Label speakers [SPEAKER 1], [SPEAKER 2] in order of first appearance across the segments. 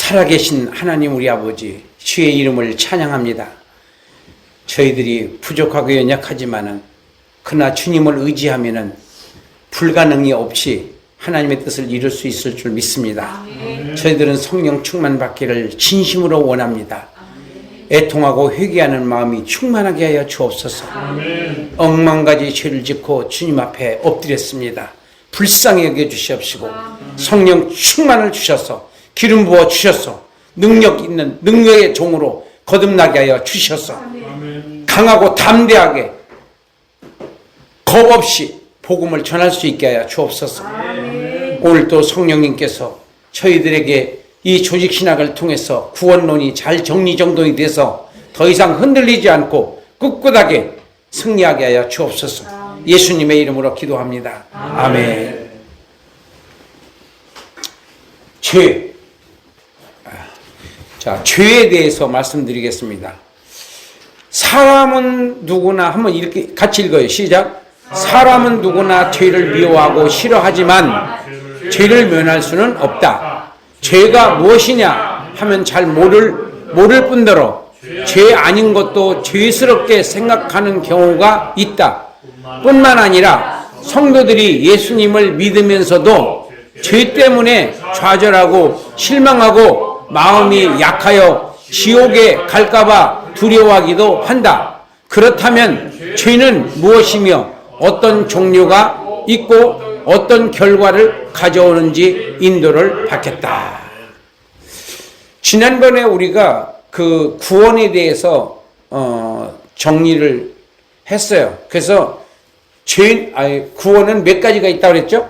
[SPEAKER 1] 살아계신 하나님 우리 아버지 주의 이름을 찬양합니다. 저희들이 부족하고 연약하지만은 그러나 주님을 의지하면은 불가능이 없이 하나님의 뜻을 이룰 수 있을 줄 믿습니다. 저희들은 성령 충만 받기를 진심으로 원합니다. 애통하고 회개하는 마음이 충만하게 하여 주옵소서. 억만가지 죄를 짓고 주님 앞에 엎드렸습니다. 불쌍히 여겨주시옵시고 성령 충만을 주셔서 기름 부어 주셔서 능력 있는 능력의 종으로 거듭나게 하여 주셔서 강하고 담대하게 겁 없이 복음을 전할 수 있게 하여 주옵소서. 오늘도 성령님께서 저희들에게 이 조직신학을 통해서 구원론이 잘 정리정돈이 돼서 더 이상 흔들리지 않고 꿋꿋하게 승리하게 하여 주옵소서. 예수님의 이름으로 기도합니다. 아멘. 죄. 자, 죄에 대해서 말씀드리겠습니다. 사람은 누구나 한번 이렇게 같이 읽어요. 시작. 사람은 누구나 죄를 미워하고 싫어하지만 죄를 면할 수는 없다. 죄가 무엇이냐 하면 잘 모를 뿐더러 죄 아닌 것도 죄스럽게 생각하는 경우가 있다. 뿐만 아니라 성도들이 예수님을 믿으면서도 죄 때문에 좌절하고 실망하고 마음이 약하여 지옥에 갈까봐 두려워하기도 한다. 그렇다면 죄는 무엇이며 어떤 종류가 있고 어떤 결과를 가져오는지 인도를 받겠다. 지난번에 우리가 그 구원에 대해서 정리를 했어요. 그래서 구원은 몇 가지가 있다고 그랬죠?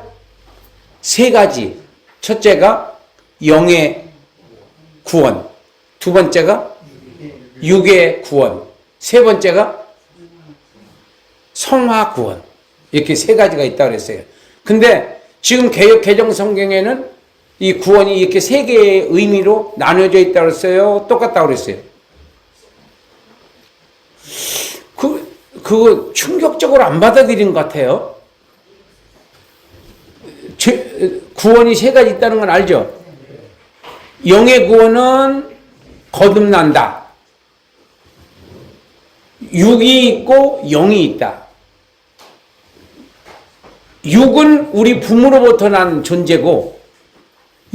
[SPEAKER 1] 세 가지. 첫째가 영의 구원, 두 번째가 육의 구원, 세 번째가 성화 구원. 이렇게 세 가지가 있다고 그랬어요. 근데 지금 개역 개정 성경에는 이 구원이 이렇게 세 개의 의미로 나눠져 있다고 그랬어요? 똑같다고 그랬어요? 그거 충격적으로 안 받아들인 것 같아요. 구원이 세 가지 있다는 건 알죠? 영의 구원은 거듭난다. 육이 있고 영이 있다. 육은 우리 부모로부터 난 존재고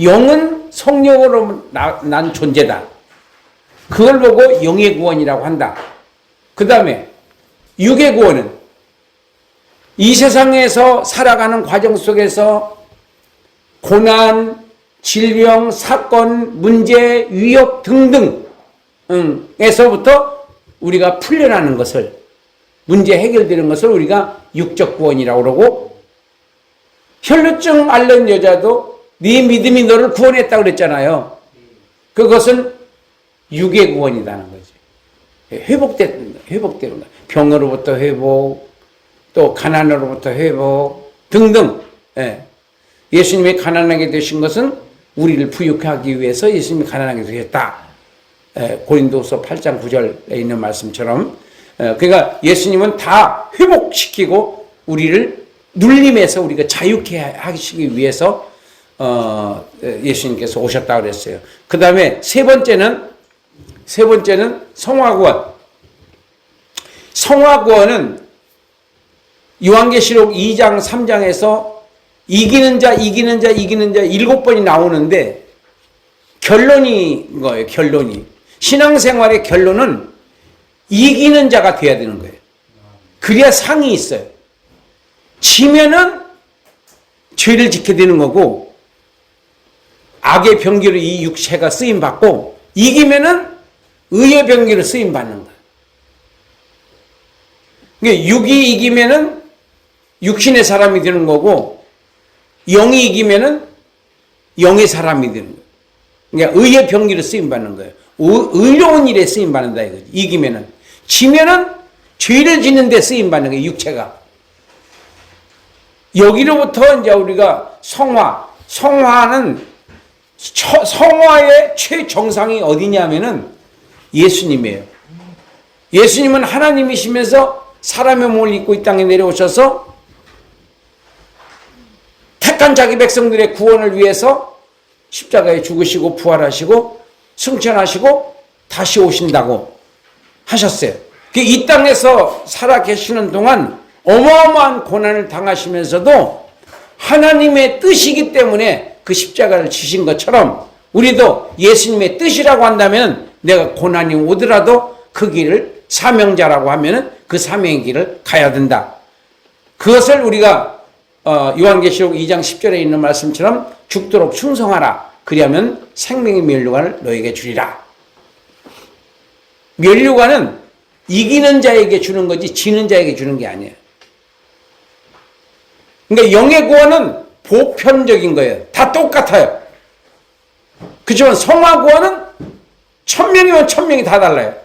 [SPEAKER 1] 영은 성령으로 난 존재다. 그걸 보고 영의 구원이라고 한다. 그 다음에 육의 구원은 이 세상에서 살아가는 과정 속에서 고난, 질병, 사건, 문제, 위협 등등에서부터 우리가 풀려나는 것을, 문제 해결되는 것을 우리가 육적 구원이라고 그러고, 혈루증 앓는 여자도 네 믿음이 너를 구원했다고 그랬잖아요. 그것은 육의 구원이라는 거지. 회복되는 거. 병으로부터 회복, 또 가난으로부터 회복 등등. 예수님이 가난하게 되신 것은 우리를 부유하기 위해서 예수님이 가난하게 되셨다. 고린도서 8장 9절에 있는 말씀처럼. 그러니까 예수님은 다 회복시키고 우리를 눌림에서 우리가 자유케 하시기 위해서 예수님께서 오셨다고 그랬어요. 그 다음에 세 번째는 성화구원. 성화구원은 요한계시록 2장 3장에서 이기는 자 7번이 나오는데 결론이 거예요. 결론이. 신앙생활의 결론은 이기는 자가 돼야 되는 거예요. 그래야 상이 있어요. 지면은 죄를 짓게 되는 거고 악의 병기로 이 육체가 쓰임받고 이기면은 의의 병기로 쓰임받는 거예요. 그러니까 육이 이기면은 육신의 사람이 되는 거고 영이 이기면은 영의 사람이 되는 거예요. 그러니까 의의 병기로 쓰임받는 거예요. 의로운 일에 쓰임받는다 이거지. 이기면은. 지면은 죄를 짓는 데 쓰임받는 거예요. 육체가. 여기로부터 이제 우리가 성화는 성화의 최정상이 어디냐면은 예수님이에요. 예수님은 하나님이시면서 사람의 몸을 입고 이 땅에 내려오셔서 택한 자기 백성들의 구원을 위해서 십자가에 죽으시고 부활하시고 승천하시고 다시 오신다고 하셨어요. 이 땅에서 살아 계시는 동안 어마어마한 고난을 당하시면서도 하나님의 뜻이기 때문에 그 십자가를 지신 것처럼 우리도 예수님의 뜻이라고 한다면 내가 고난이 오더라도 그 길을 사명자라고 하면 그 사명의 길을 가야 된다. 그것을 우리가 요한계시록 2장 10절에 있는 말씀처럼 죽도록 충성하라. 그리하면 생명의 면류관을 너에게 주리라. 면류관은 이기는 자에게 주는 거지 지는 자에게 주는 게 아니에요. 그러니까 영의 구원은 보편적인 거예요. 다 똑같아요. 그렇지만 성화 구원은 1000명이면 1000명이 다 달라요.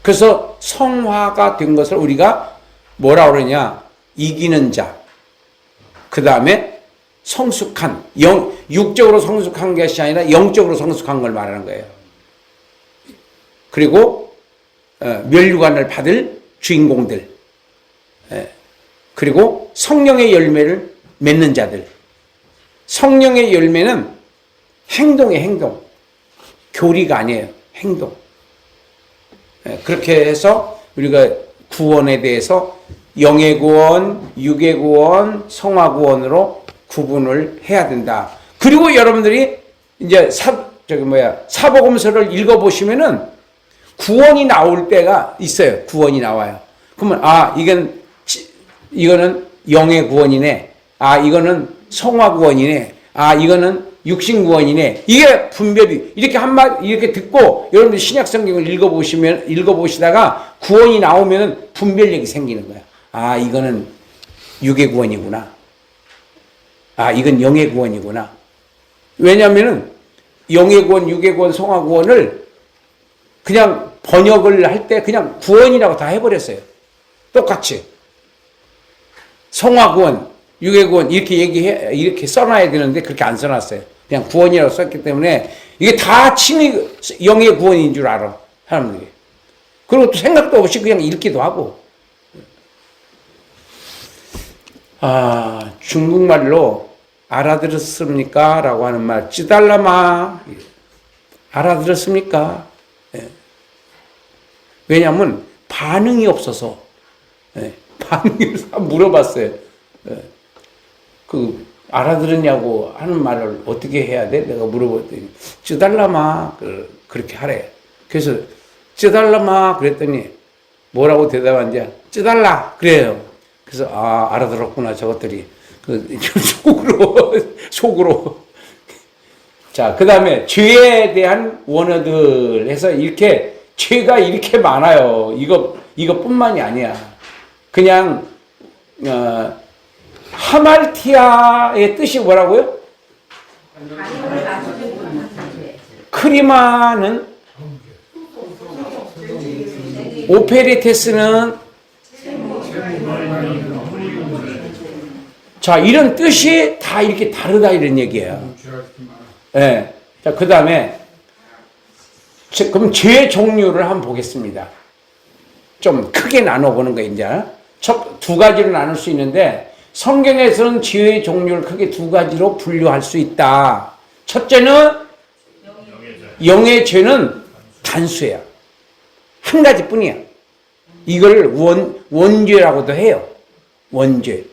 [SPEAKER 1] 그래서 성화가 된 것을 우리가 뭐라 그러냐? 이기는 자. 그 다음에 성숙한, 육적으로 성숙한 것이 아니라 영적으로 성숙한 걸 말하는 거예요. 그리고 면류관을 받을 주인공들. 그리고 성령의 열매를 맺는 자들. 성령의 열매는 행동의 행동. 교리가 아니에요. 행동. 그렇게 해서 우리가 구원에 대해서 영의 구원, 육의 구원, 성화 구원으로 구분을 해야 된다. 그리고 여러분들이 이제 사복음서를 읽어보시면은 구원이 나올 때가 있어요. 구원이 나와요. 그러면 이거는 영의 구원이네. 이거는 성화 구원이네. 이거는 육신 구원이네. 이게 분별이 이렇게 이렇게 듣고 여러분들 신약 성경을 읽어보시다가 구원이 나오면은 분별력이 생기는 거야. 이거는 육의 구원이구나. 이건 영의 구원이구나. 왜냐하면은 영의 구원, 육의 구원, 성화 구원을 그냥 번역을 할 때 그냥 구원이라고 다 해버렸어요. 똑같이. 성화 구원, 육의 구원 이렇게 써놔야 되는데 그렇게 안 써놨어요. 그냥 구원이라고 썼기 때문에 이게 다 친히 영의 구원인 줄 알아, 사람들이. 그리고 또 생각도 없이 그냥 읽기도 하고. 중국말로 알아들었습니까? 라고 하는 말, 찌달라마. 알아들었습니까? 왜냐하면 반응이 없어서. 반응이 없어서 물어봤어요. 알아들었냐고 하는 말을 어떻게 해야 돼? 내가 물어봤더니, 찌달라마. 그렇게 하래. 그래서, 찌달라마. 그랬더니, 뭐라고 대답한지, 찌달라. 그래요. 그래서, 알아들었구나, 저것들이. 속으로. 자, 그 다음에, 죄에 대한 원어들 해서 이렇게, 죄가 이렇게 많아요. 이것뿐만이 아니야. 그냥, 하말티아의 뜻이 뭐라고요? 크리마는 오페리테스는 자, 이런 뜻이 다 이렇게 다르다 이런 얘기예요. 네. 자, 그 다음에 그럼 죄 종류를 한번 보겠습니다. 좀 크게 나눠보는 거예요, 이제. 두 가지로 나눌 수 있는데 성경에서는 죄의 종류를 크게 두 가지로 분류할 수 있다. 첫째는 영의 죄는 단수야. 한 가지뿐이야. 이걸 원죄라고도 해요. 원죄.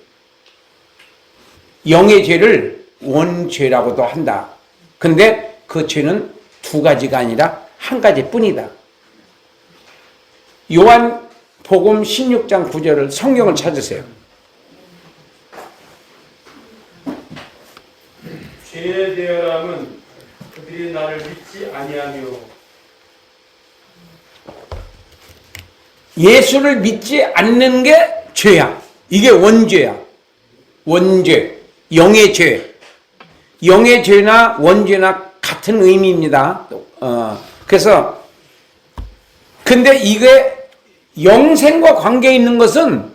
[SPEAKER 1] 영의 죄를 원죄라고도 한다. 근데 그 죄는 두 가지가 아니라 한 가지뿐이다. 요한복음 16장 9절을 성경을 찾으세요.
[SPEAKER 2] 죄에 대하여는 그들이 나를 믿지 아니하며
[SPEAKER 1] 예수를 믿지 않는 게 죄야. 이게 원죄야. 원죄. 영의 죄. 영의 죄나 원죄나 같은 의미입니다. 그래서 근데 이게 영생과 관계 있는 것은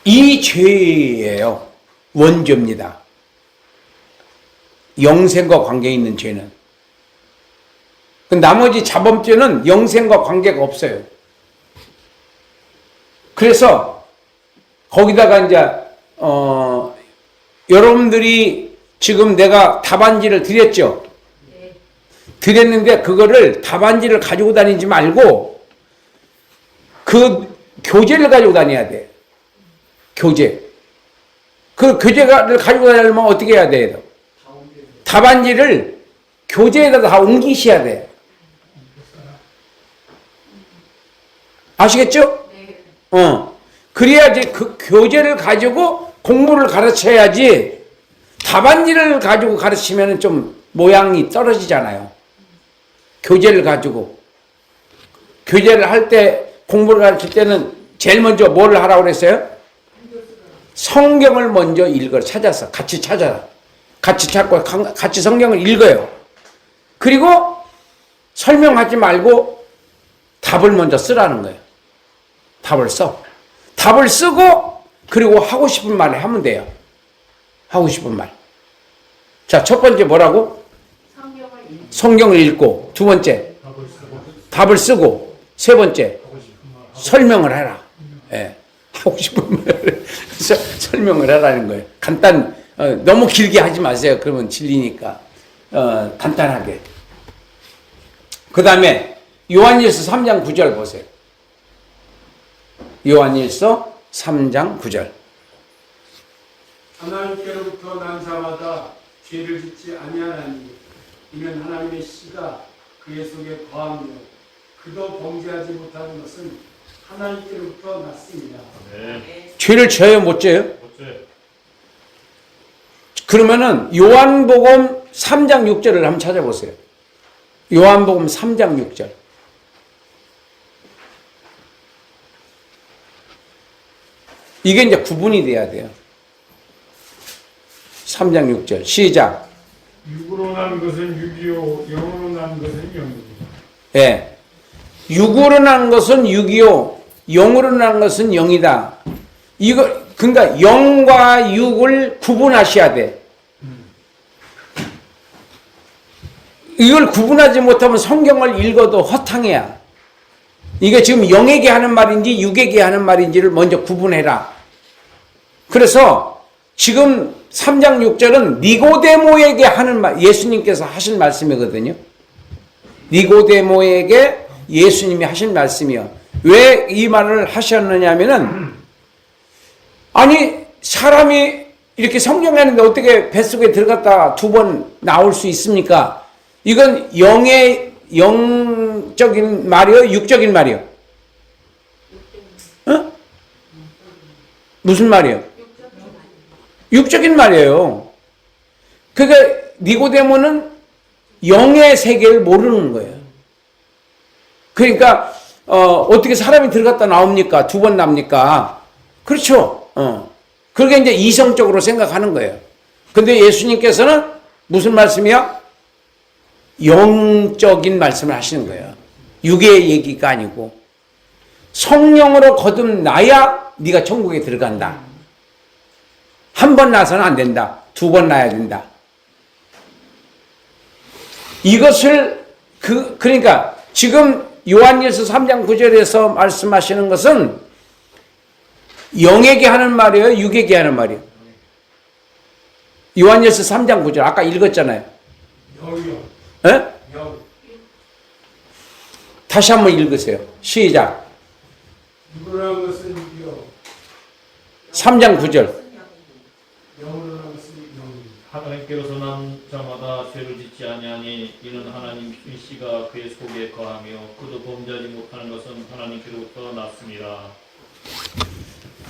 [SPEAKER 1] 이 죄예요. 원죄입니다. 영생과 관계 있는 죄는. 나머지 자범죄는 영생과 관계가 없어요. 그래서 거기다가 이제 여러분들이 지금 내가 답안지를 드렸죠? 드렸는데 그거를 답안지를 가지고 다니지 말고 그 교재를 가지고 다녀야 돼. 교재. 그 교재를 가지고 다니려면 어떻게 해야 돼요? 답안지를 교재에다 다 옮기셔야 돼. 아시겠죠? 그래야지 그 교재를 가지고 공부를 가르쳐야지 답안지를 가지고 가르치면 좀 모양이 떨어지잖아요. 교재를 가지고. 교재를 할 때, 공부를 가르칠 때는 제일 먼저 뭘 하라고 그랬어요? 성경을 먼저 읽어. 찾아서. 같이 찾아라. 같이 찾고, 같이 성경을 읽어요. 그리고 설명하지 말고 답을 먼저 쓰라는 거예요. 답을 써. 답을 쓰고, 그리고 하고 싶은 말을 하면 돼요. 하고 싶은 말. 자, 첫 번째 뭐라고? 성경을 읽고. 두 번째, 답을 쓰고. 세 번째, 설명을 해라. 예. 하고 싶은 말을 설명을 하라는 거예요. 너무 길게 하지 마세요. 그러면 질리니까. 간단하게. 그 다음에 요한일서 3장 9절 보세요. 요한일서 3장 9절.
[SPEAKER 2] 하나님께로부터 난 자마다 죄를 짓지 아니하나니 이는 하나님의 씨가 그의 속에 거하며 그도 범죄하지 못하는 것은 하나님께로부터 났습니다.
[SPEAKER 3] 네.
[SPEAKER 1] 죄를 져요, 못 져요?
[SPEAKER 3] 어째?
[SPEAKER 1] 그러면은 요한복음 3장 6절을 한번 찾아보세요. 요한복음 3장 6절. 이게 이제 구분이 돼야 돼요. 3장 6절. 시작.
[SPEAKER 2] 육으로 난 것은 육이요 영으로 난 것은 영입니다.
[SPEAKER 1] 예. 육으로 난 것은 육이요, 영으로 난 것은 영이다. 그러니까 영과 육을 구분하셔야 돼. 이걸 구분하지 못하면 성경을 읽어도 허탕이야. 이게 지금 영에게 하는 말인지 육에게 하는 말인지를 먼저 구분해라. 그래서 지금 3장 6절은 니고데모에게 하는 말, 예수님께서 하신 말씀이거든요. 니고데모에게 예수님이 하신 말씀이요. 왜 이 말을 하셨느냐 하면은, 아니, 사람이 이렇게 성경에 있는데 어떻게 뱃속에 들어갔다 2번 나올 수 있습니까? 이건 영적인 말이요? 육적인 말이요? 어? 무슨 말이요? 육적인 말이에요. 그러니까 니고데모는 영의 세계를 모르는 거예요. 그러니까 어떻게 사람이 들어갔다 나옵니까? 2번 납니까? 그렇죠. 그렇게 이제 이성적으로 생각하는 거예요. 근데 예수님께서는 무슨 말씀이야? 영적인 말씀을 하시는 거예요. 육의 얘기가 아니고 성령으로 거듭나야 네가 천국에 들어간다. 한 번 나서는 안 된다. 2번 나야 된다. 이것을 그러니까 지금 요한일서 3장 9절에서 말씀하시는 것은 영에게 하는 말이에요, 육에게 하는 말이에요. 요한일서 3장 9절 아까 읽었잖아요.
[SPEAKER 2] 영이요.
[SPEAKER 1] 에?
[SPEAKER 2] 영.
[SPEAKER 1] 다시 한번 읽으세요. 시작.
[SPEAKER 2] 육으로 난 것은 육이요
[SPEAKER 1] 3장 9절.
[SPEAKER 2] 영으로 난 것은 영입니다.
[SPEAKER 3] 하나님께로서 난 자마다 죄를 짓지 아니하니 이는 하나님 씨가 그의 속에 거하며 그도 범죄하지 못하는 것은 하나님께로부터 났습니다.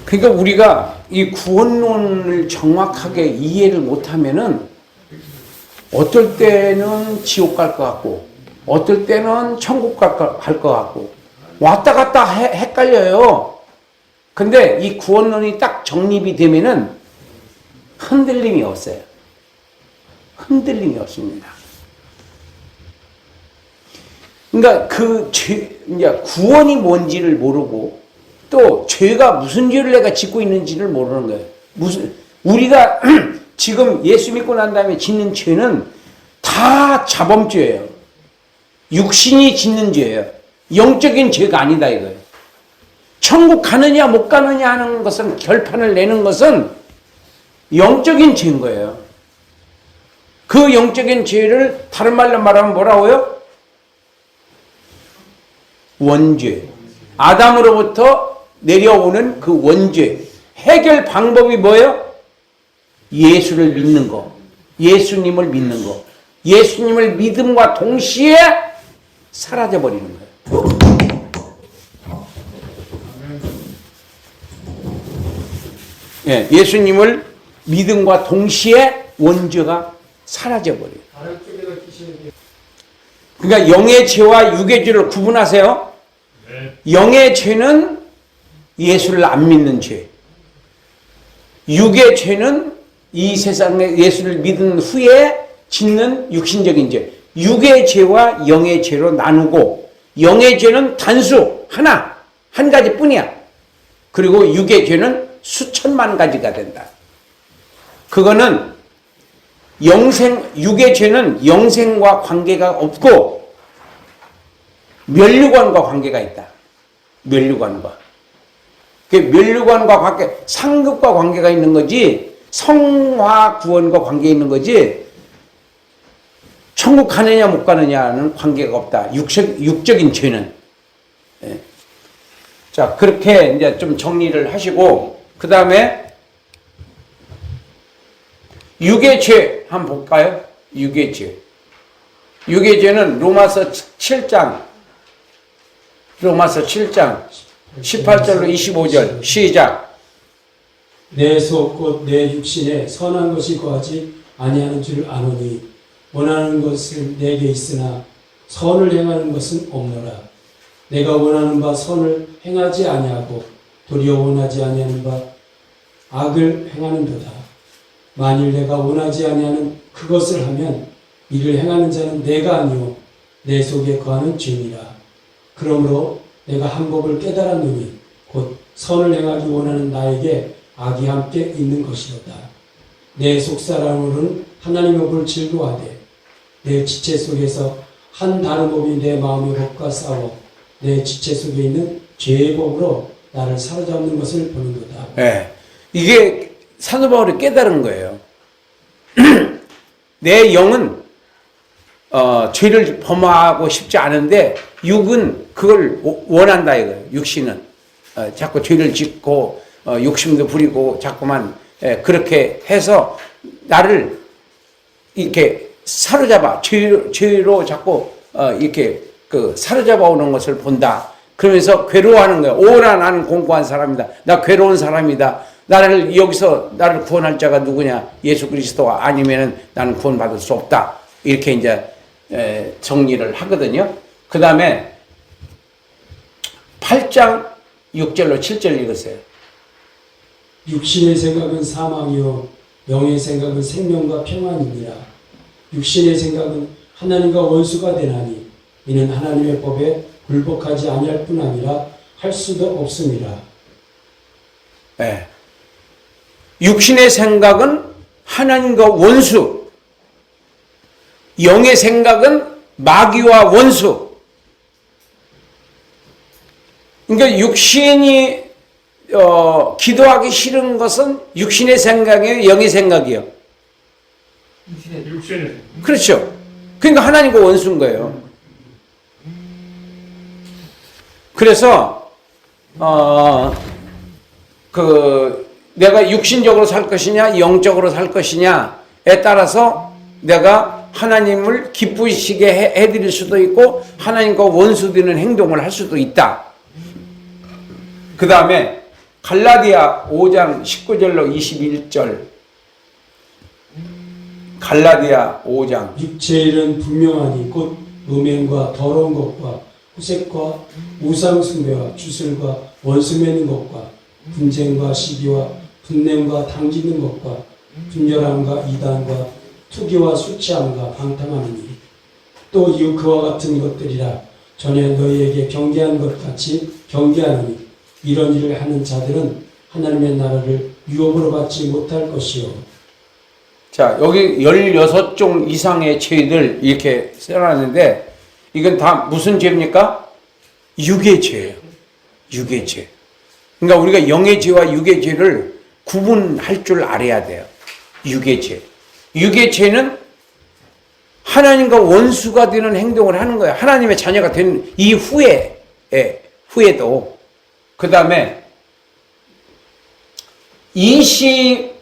[SPEAKER 1] 그러니까 우리가 이 구원론을 정확하게 이해를 못하면은 어떨 때는 지옥 갈 것 같고 어떨 때는 천국 갈 것 같고 왔다 갔다 헷갈려요. 근데 이 구원론이 딱 정립이 되면은 흔들림이 없어요. 흔들림이 없습니다. 그러니까 이제 구원이 뭔지를 모르고 또 죄가 무슨 죄를 내가 짓고 있는지를 모르는 거예요. 우리가 지금 예수 믿고 난 다음에 짓는 죄는 다 자범죄예요. 육신이 짓는 죄예요. 영적인 죄가 아니다 이거예요. 천국 가느냐 못 가느냐 하는 것은 결판을 내는 것은 영적인 죄인 거예요. 그 영적인 죄를 다른 말로 말하면 뭐라고요? 원죄. 아담으로부터 내려오는 그 원죄. 해결 방법이 뭐예요? 예수를 믿는 거. 예수님을 믿는 거. 예수님을 믿음과 동시에 사라져버리는 거예요. 예, 예수님을 믿음과 동시에 원죄가 사라져버려요.
[SPEAKER 2] 아래쪽에다 끼시는 게
[SPEAKER 1] 그러니까 영의 죄와 육의 죄를 구분하세요.
[SPEAKER 3] 네.
[SPEAKER 1] 영의 죄는 예수를 안 믿는 죄. 육의 죄는 이 세상에 예수를 믿은 후에 짓는 육신적인 죄. 육의 죄와 영의 죄로 나누고 영의 죄는 단수 하나 한 가지뿐이야. 그리고 육의 죄는 수천만 가지가 된다. 그거는 육의 죄는 영생과 관계가 없고 멸류관과 관계가 있다. 멸류관과. 그 멸류관과 관계, 상급과 관계가 있는 거지 성화 구원과 관계 있는 거지 천국 가느냐 못 가느냐는 관계가 없다. 육적인 죄는. 예. 자, 그렇게 이제 좀 정리를 하시고 그 다음에 육의 죄 한번 볼까요? 육의 죄. 육의 죄는 로마서 7장 18절로 25절 시작.
[SPEAKER 4] 내 속 곧 내 육신에 선한 것이 거하지 아니하는 줄 아노니 원하는 것은 내게 있으나 선을 행하는 것은 없노라. 내가 원하는 바 선을 행하지 아니하고 도리어 원하지 아니하는 바 악을 행하는도다. 만일 내가 원하지 아니하는 그것을 하면 이를 행하는 자는 내가 아니오 내 속에 거하는 죄니라. 그러므로 내가 한 법을 깨달았노니 곧 선을 행하기 원하는 나에게 악이 함께 있는 것이로다. 내 속사람으로는 하나님의 법을 즐거워하되 내 지체 속에서 한 다른 법이 내 마음의 법과 싸워 내 지체 속에 있는 죄의 법으로 나를 사로잡는 것을 보는도다.
[SPEAKER 1] 네. 이게 사도 바울이 깨달은 거예요. 내 영은 죄를 범하고 싶지 않은데 육은 그걸 원한다 이거예요. 육신은 자꾸 죄를 짓고 욕심도 부리고 자꾸만 그렇게 해서 나를 이렇게 사로잡아 죄로 자꾸 이렇게 그 사로잡아 오는 것을 본다. 그러면서 괴로워하는 거예요. 오라 나는 공고한 사람이다. 나 괴로운 사람이다. 나를 여기서 나를 구원할 자가 누구냐? 예수 그리스도가 아니면은 나는 구원받을 수 없다. 이렇게 이제 정리를 하거든요. 그 다음에 8장 6절로 7절 읽으세요.
[SPEAKER 4] 육신의 생각은 사망이요 영의 생각은 생명과 평안이니라. 육신의 생각은 하나님과 원수가 되나니 이는 하나님의 법에 굴복하지 아니할 뿐 아니라 할 수도 없음이라.
[SPEAKER 1] 네. 육신의 생각은 하나님과 원수, 영의 생각은 마귀와 원수. 그러니까 육신이 기도하기 싫은 것은 육신의 생각이에요, 영의 생각이에요.
[SPEAKER 3] 육신의
[SPEAKER 1] 그렇죠. 그러니까 하나님과 원수인 거예요. 그래서 내가 육신적으로 살 것이냐 영적으로 살 것이냐에 따라서 내가 하나님을 기쁘시게 해드릴 수도 있고 하나님과 원수되는 행동을 할 수도 있다. 그 다음에 갈라디아 5장 19절로 21절. 갈라디아 5장.
[SPEAKER 4] 육체의 일은 분명하니 곧 음행과 더러운 것과 후색과 우상숭배와 주술과 원수 맺는 것과 분쟁과 시기와 분냄과 당기는 것과 분열함과 이단과 투기와 수치함과 방탕함이니 또 이후 그와 같은 것들이라. 전에 너희에게 경계한 것 같이 경계하노니 이런 일을 하는 자들은 하나님의 나라를 유업으로 받지 못할 것이요.
[SPEAKER 1] 자, 여기 16종 이상의 죄들 이렇게 써놨는데 이건 다 무슨 죄입니까? 육의 죄예요. 육의 죄. 그러니까 우리가 영의 죄와 육의 죄를 구분할 줄 알아야 돼요. 유괴죄. 유괴죄는 하나님과 원수가 되는 행동을 하는 거예요. 하나님의 자녀가 된 이후에, 후에도. 그 다음에 22절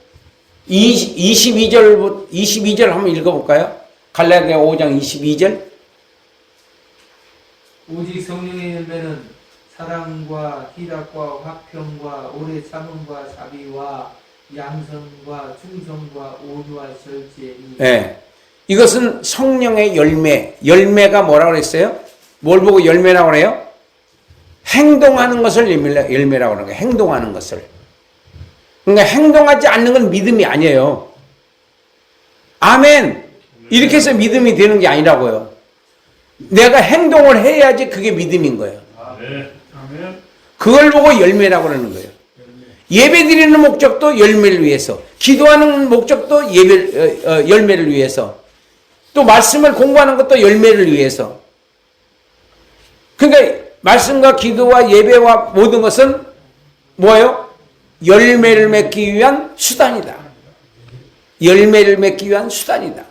[SPEAKER 1] 한번 읽어볼까요? 갈라디아 5장 22절.
[SPEAKER 5] 오직 성령의 열매는 사랑과 희락과 화평과 오래 참음과 자비와 양선과 충성과 온유와 절제니.
[SPEAKER 1] 네. 이것은 성령의 열매. 열매가 뭐라고 그랬어요? 뭘 보고 열매라고 그래요? 행동하는 것을 열매라고 그러는 거예요. 행동하는 것을. 그러니까 행동하지 않는 건 믿음이 아니에요. 아멘. 이렇게 해서 믿음이 되는 게 아니라고요. 내가 행동을 해야지 그게 믿음인 거예요.
[SPEAKER 3] 네.
[SPEAKER 1] 그걸 보고 열매라고 그러는 거예요. 예배 드리는 목적도 열매를 위해서, 기도하는 목적도 열매를 위해서, 또 말씀을 공부하는 것도 열매를 위해서. 그러니까 말씀과 기도와 예배와 모든 것은 뭐예요? 열매를 맺기 위한 수단이다. 열매를 맺기 위한 수단이다.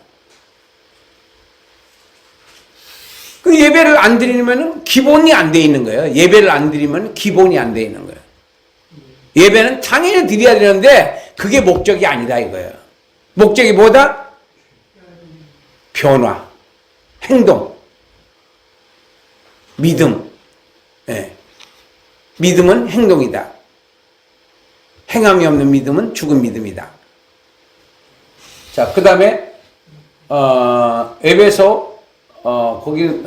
[SPEAKER 1] 그 예배를 안 드리면 기본이 안 돼 있는 거예요. 예배를 안 드리면 기본이 안 돼 있는 거예요. 예배는 당연히 드려야 되는데 그게 목적이 아니다 이거예요. 목적이 뭐다? 변화, 행동, 믿음. 예. 믿음은 행동이다. 행함이 없는 믿음은 죽은 믿음이다. 자, 그 다음에 에베소 거기는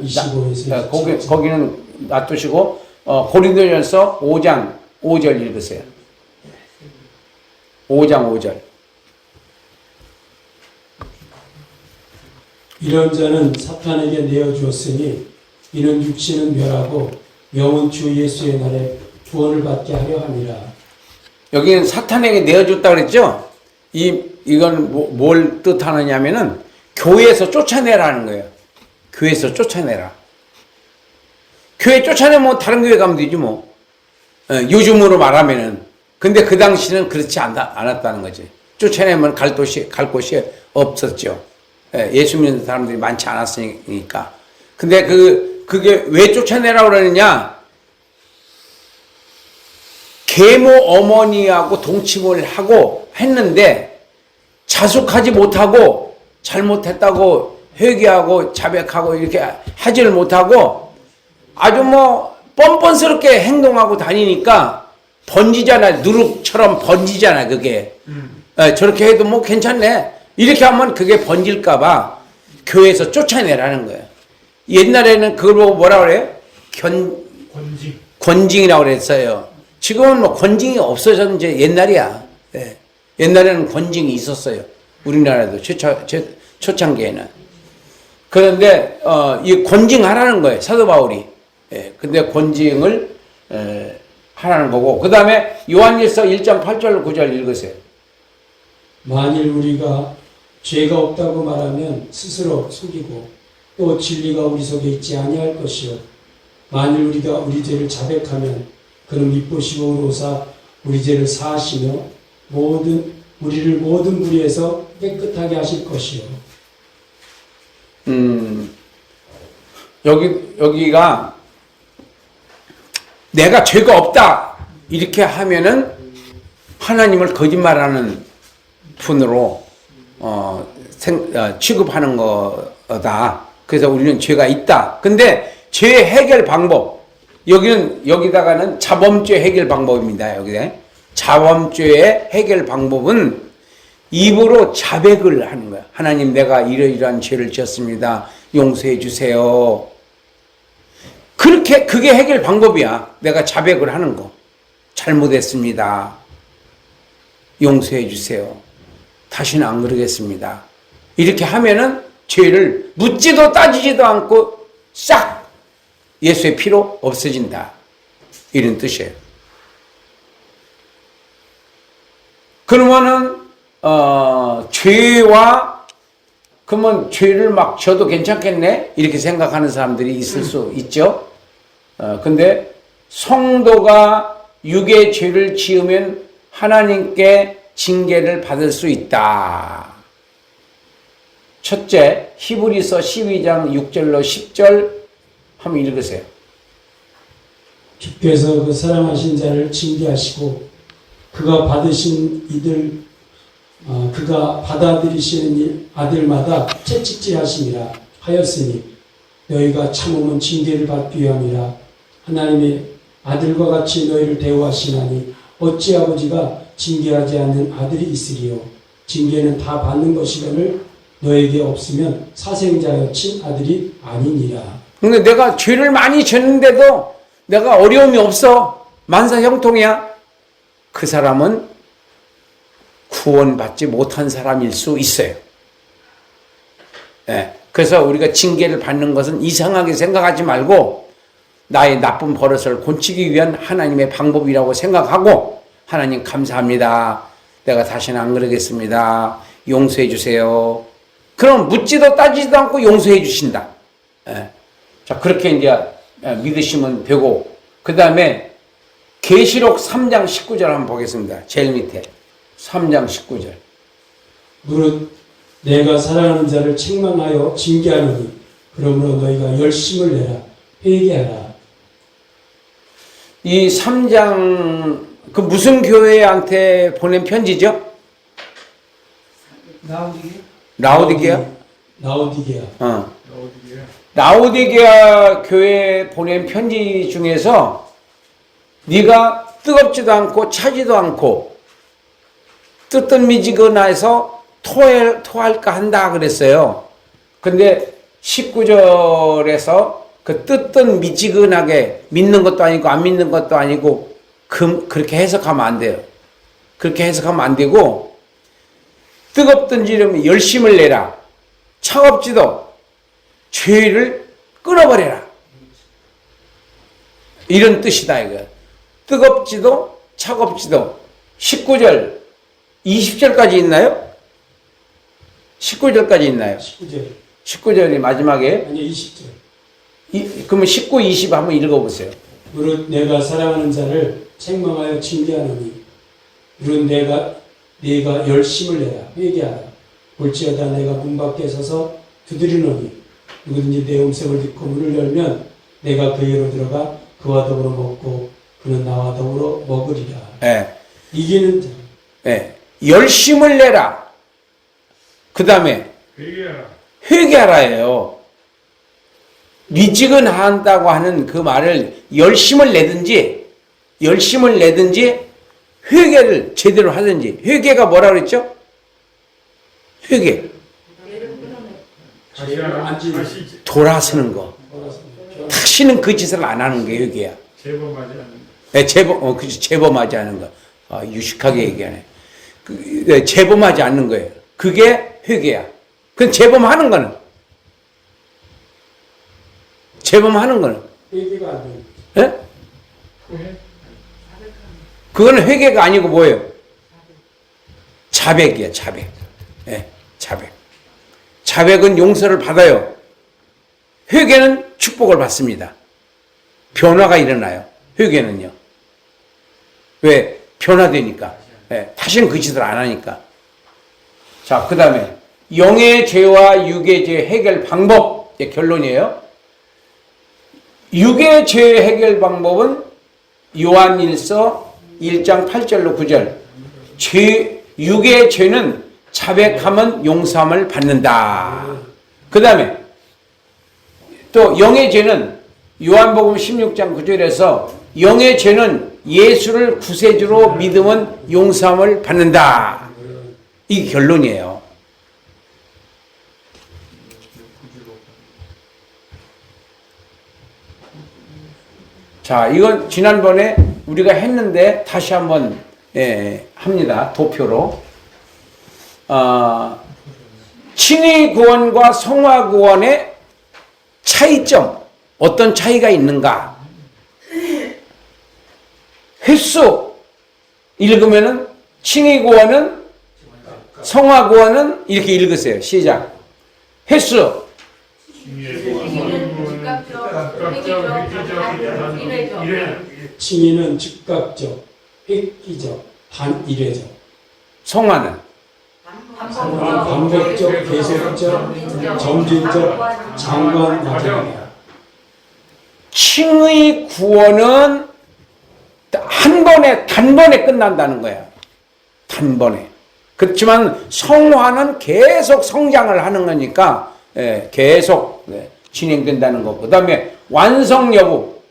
[SPEAKER 4] 25에서
[SPEAKER 1] 거기는 놔두시고 고린도전서 5장 5절 읽으세요. 5장 5절.
[SPEAKER 4] 이런 자는 사탄에게 내어주었으니 이는 육신은 멸하고 영은 주 예수의 날에 구원을 받게 하려 함이라.
[SPEAKER 1] 여기는 사탄에게 내어줬다 그랬죠? 이건 뭘 뜻하느냐면은 교회에서 쫓아내라는 거예요. 교회에서 쫓아내라. 교회 쫓아내면 다른 교회 가면 되지 뭐. 요즘으로 말하면은. 근데 그 당시는 그렇지 않았다는 거지. 쫓아내면 갈 곳이 없었죠. 예수 믿는 사람들이 많지 않았으니까. 근데 그게 왜 쫓아내라고 그러느냐? 계모 어머니하고 동침을 하고 했는데 자숙하지 못하고 잘못했다고 회개하고 자백하고 이렇게 하지를 못하고 아주 뭐 뻔뻔스럽게 행동하고 다니니까 번지잖아. 누룩처럼 번지잖아 그게. 저렇게 해도 뭐 괜찮네. 이렇게 하면 그게 번질까봐 교회에서 쫓아내라는 거예요. 옛날에는 그걸 보고 뭐라 그래요? 권징이라고 그랬어요. 지금은 뭐 권징이 없어졌는 이제 옛날이야. 예. 옛날에는 권징이 있었어요. 우리나라도 초창기에는. 그런데 이 권징하라는 거예요. 사도 바울이. 예. 근데 권징을 하라는 거고. 그 다음에 요한일서 1장 8절 9절 읽으세요.
[SPEAKER 4] 만일 우리가 죄가 없다고 말하면 스스로 속이고 또 진리가 우리 속에 있지 아니할 것이요 만일 우리가 우리 죄를 자백하면 그는 미쁘시고 의로사 우리 죄를 사하시며 우리를 모든 불의에서 깨끗하게 하실 것이요.
[SPEAKER 1] 여기가 내가 죄가 없다 이렇게 하면은 하나님을 거짓말하는 분으로 취급하는 거다. 그래서 우리는 죄가 있다. 근데 죄 해결 방법 여기다가는 자범죄 해결 방법입니다. 여기에 자범죄의 해결 방법은 입으로 자백을 하는 거야. 하나님 내가 이러이러한 죄를 지었습니다. 용서해 주세요. 그게 해결 방법이야. 내가 자백을 하는 거. 잘못했습니다. 용서해 주세요. 다시는 안 그러겠습니다. 이렇게 하면은 죄를 묻지도 따지지도 않고 싹 예수의 피로 없어진다. 이런 뜻이에요. 그러면은 그러면 죄를 막 져도 괜찮겠네? 이렇게 생각하는 사람들이 있을 수 있죠. 근데 성도가 육의 죄를 지으면 하나님께 징계를 받을 수 있다. 첫째, 히브리서 12장 6절로 10절 한번 읽으세요.
[SPEAKER 4] 주께서 그 사랑하신 자를 징계하시고 그가 받아들이시는 아들마다 채찍질하심이라 하였으니 너희가 참으면 징계를 받기 위함이라. 하나님의 아들과 같이 너희를 대우하시나니 어찌 아버지가 징계하지 않는 아들이 있으리요. 징계는 다 받는 것이거늘 너에게 없으면 사생자여 친 아들이 아니니라.
[SPEAKER 1] 근데 내가 죄를 많이 졌는데도 내가 어려움이 없어. 만사 형통이야. 그 사람은 구원받지 못한 사람일 수 있어요. 네. 그래서 우리가 징계를 받는 것은 이상하게 생각하지 말고 나의 나쁜 버릇을 고치기 위한 하나님의 방법이라고 생각하고 하나님 감사합니다. 내가 다시는 안 그러겠습니다. 용서해 주세요. 그럼 묻지도 따지지도 않고 용서해 주신다. 예. 자, 그렇게 이제 믿으시면 되고, 그 다음에 계시록 3장 19절 한번 보겠습니다. 제일 밑에 3장 19절.
[SPEAKER 4] 무릇 내가 사랑하는 자를 책망하여 징계하노니 그러므로 너희가 열심을 내라 회개하라.
[SPEAKER 1] 이 3장 그 무슨 교회한테 보낸 편지죠? 라오디게아?
[SPEAKER 4] 라오디게아.
[SPEAKER 1] 라오디게아 교회에 보낸 편지 중에서 네가 뜨겁지도 않고 차지도 않고 뜨뜻미지근해서 토할까 한다 그랬어요. 근데 19절에서 그 뜨뜻미지근하게 믿는 것도 아니고 안 믿는 것도 아니고 그렇게 해석하면 안 돼요. 그렇게 해석하면 안 되고 뜨겁든지 열심을 내라. 차갑지도 죄를 끊어버려라. 이런 뜻이다 이거. 뜨겁지도 차갑지도 19절 20절까지 있나요? 19절까지 있나요?
[SPEAKER 4] 19절.
[SPEAKER 1] 19절이 마지막에
[SPEAKER 4] 아니 20절.
[SPEAKER 1] 그러면 19, 20 한번 읽어보세요.
[SPEAKER 4] 무릇 내가 사랑하는 자를 책망하여 징계하노니 무릇 네가 열심을 내라 회개하라. 볼지어다 내가 문 밖에 서서 두드리노니 누구든지 내 음성을 듣고 문을 열면 내가 그에게로 들어가 그와 더불어 먹고 그는 나와 더불어 먹으리라.
[SPEAKER 1] 예.
[SPEAKER 4] 이기는 자.
[SPEAKER 1] 예. 열심을 내라. 그 다음에 회개하라예요. 미지근한다고 하는 그 말을 열심을 내든지 회개를 제대로 하든지. 회개가 뭐라 그랬죠? 회개. 돌아서는 거. 다시는 그 짓을 안 하는 게 회개야.
[SPEAKER 2] 재범하지 않는
[SPEAKER 1] 네, 그치, 재범하지 않는 거. 아, 유식하게 얘기하네. 재범하지 않는 거예요. 그게 회개야. 그건 재범하는 거는.
[SPEAKER 4] 회개가 안 돼요.
[SPEAKER 1] 예? 그거는 회개가 아니고 뭐예요? 자백이야, 자백. 예, 자백. 자백은 용서를 받아요. 회개는 축복을 받습니다. 변화가 일어나요. 회개는요. 왜? 변화되니까. 예, 다시는 그 짓을 안 하니까. 자, 그 다음에 영의 죄와 육의 죄 해결 방법. 결론이에요. 육의 죄 해결 방법은 요한일서 1장 8절로 9절. 육의 죄는 자백하면 용서함을 받는다. 그 다음에 또 영의 죄는 요한복음 16장 9절에서 영의 죄는 예수를 구세주로 믿으면 용서함을 받는다. 이게 결론이에요. 자, 이건 지난번에 우리가 했는데 다시 한번 합니다. 도표로. 친위 구원과 성화 구원의 차이점, 어떤 차이가 있는가? 횟수 읽으면은 친위 구원은 성화 구원은 이렇게 읽으세요. 시작. 횟수.
[SPEAKER 4] 칭의는 즉각적, 획기적, 단일회적.
[SPEAKER 1] 성화는
[SPEAKER 4] 반복적, 계속적, 점진적 장관 과정이다.
[SPEAKER 1] 칭의 구원은 단번에 끝난다는 거야. 단번에. 그렇지만 성화는 계속 성장을 하는 거니까 계속 진행된다는 거. 그 다음에 완성 여부.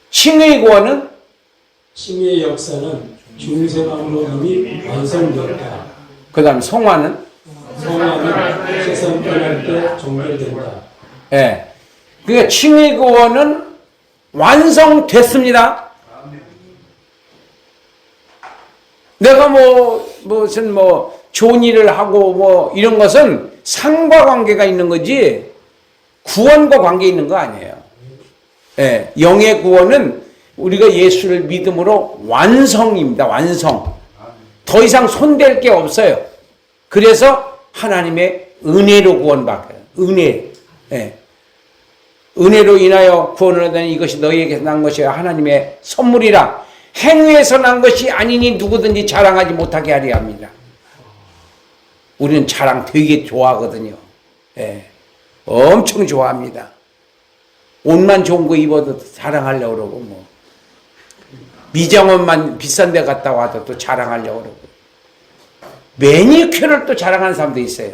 [SPEAKER 1] 칭의 구원은
[SPEAKER 4] 칭의의 역사는 중생함으로 이미 완성되었다.
[SPEAKER 1] 그 다음에 성화는
[SPEAKER 4] 성화는 세상 떠날 때 종결된다.
[SPEAKER 1] 그러니까 칭의 구원은 완성됐습니다. 내가 무슨 좋은 일을 하고 이런 것은 상과관계가 있는 거지 구원과 관계 있는 거 아니에요. 영의 구원은 우리가 예수를 믿음으로 완성입니다. 완성. 더 이상 손댈 게 없어요. 그래서 하나님의 은혜로 구원받아요. 은혜로 인하여 구원을 얻으니 이것이 너희에게서 난 것이야 하나님의 선물이라. 행위에서 난 것이 아니니 누구든지 자랑하지 못하게 하려 합니다. 우리는 자랑 되게 좋아하거든요. 엄청 좋아합니다. 옷만 좋은 거 입어도 자랑하려고 그러고 미장원만 비싼 데 갔다 와도 또 자랑하려고 그러고 매니큐어를 또 자랑하는 사람도 있어요.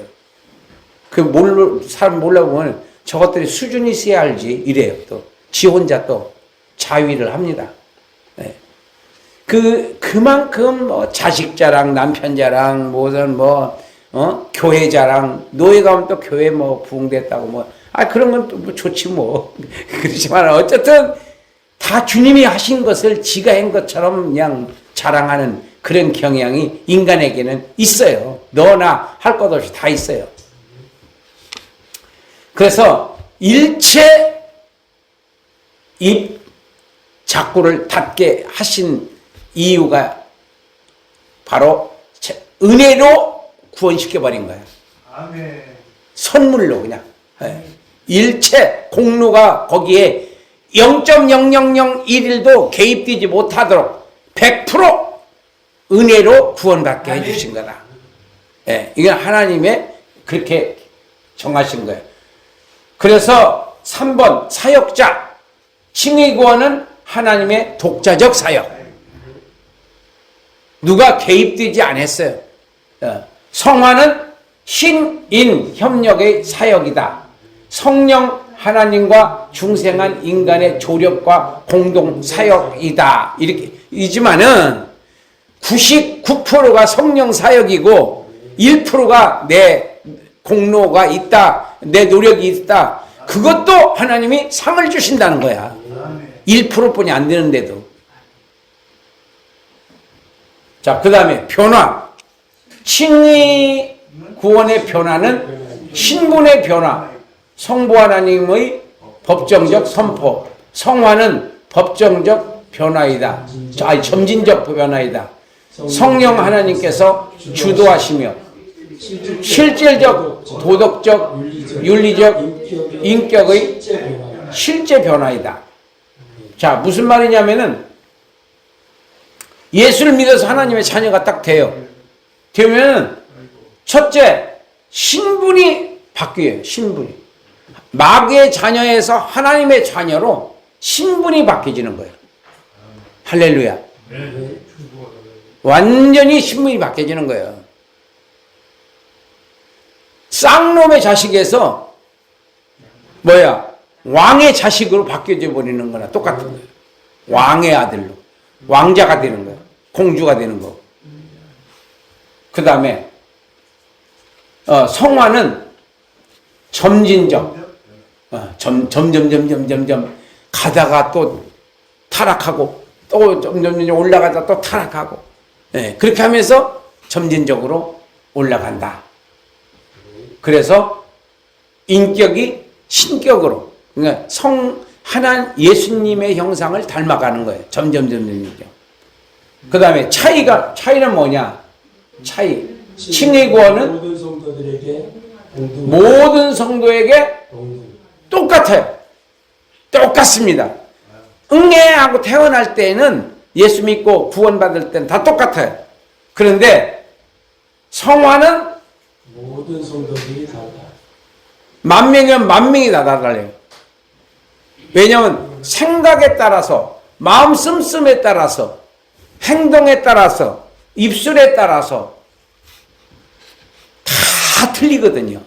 [SPEAKER 1] 사람 몰라보면 저것들이 수준이 있어야 알지 이래요. 또 지 혼자 또 자위를 합니다. 그만큼 자식 자랑, 남편 자랑, 교회 자랑, 노예 가면 또 교회 부흥됐다고 그런 건 또 좋지 그렇지만 어쨌든 다 주님이 하신 것을 지가 한 것처럼 그냥 자랑하는 그런 경향이 인간에게는 있어요. 너나 할 것 없이 다 있어요. 그래서 일체 입 자꾸를 닫게 하신 이유가 바로 은혜로 구원시켜버린 거예요.
[SPEAKER 2] 아멘.
[SPEAKER 1] 선물로 그냥. 일체 공로가 거기에 0.0001일도 개입되지 못하도록 100% 은혜로 구원받게 해주신 거다. 이건 하나님의 그렇게 정하신 거예요. 그래서 3번 사역자. 칭의 구원은 하나님의 독자적 사역. 누가 개입되지 않았어요. 성화는 신인 협력의 사역이다. 성령 하나님과 중생한 인간의 조력과 공동 사역이다. 이렇게 이지만은 99%가 성령 사역이고 1%가 내 공로가 있다. 내 노력이 있다. 그것도 하나님이 상을 주신다는 거야. 1%뿐이 안 되는데도. 자, 그 다음에 변화. 칭의 구원의 변화는 신분의 변화. 성부 하나님의 법정적 선포. 성화는 법정적 변화이다. 점진적 변화이다. 성령 하나님께서 주도하시며 실질적, 도덕적, 윤리적, 인격의 실제 변화이다. 자, 무슨 말이냐면은 예수를 믿어서 하나님의 자녀가 딱 돼요. 되면 첫째, 신분이 바뀌어요. 신분이. 마귀의 자녀에서 하나님의 자녀로 신분이 바뀌어지는 거예요. 할렐루야. 완전히 신분이 바뀌어지는 거예요. 쌍놈의 자식에서 왕의 자식으로 바뀌어져 버리는 거나 똑같은 거예요. 왕의 아들로. 왕자가 되는 거예요. 공주가 되는 거. 그 다음에 성화는 점진적. 점점 가다가 또 타락하고 또 점점 올라가다 또 타락하고 그렇게 하면서 점진적으로 올라간다. 그래서 인격이 신격으로 그러니까 예수님의 형상을 닮아가는 거예요. 점점. 그 다음에 차이는 뭐냐? 칭의 구원은 모든 성도에게 똑같아요. 똑같습니다. 응애 하고 태어날 때는 예수 믿고 구원받을 때는 다 똑같아요. 그런데 성화는
[SPEAKER 4] 모든 성도들이 달라.
[SPEAKER 1] 만 명이면 만 명이 다 달라요. 왜냐하면 생각에 따라서, 마음 씀씀에 따라서, 행동에 따라서, 입술에 따라서 다 틀리거든요.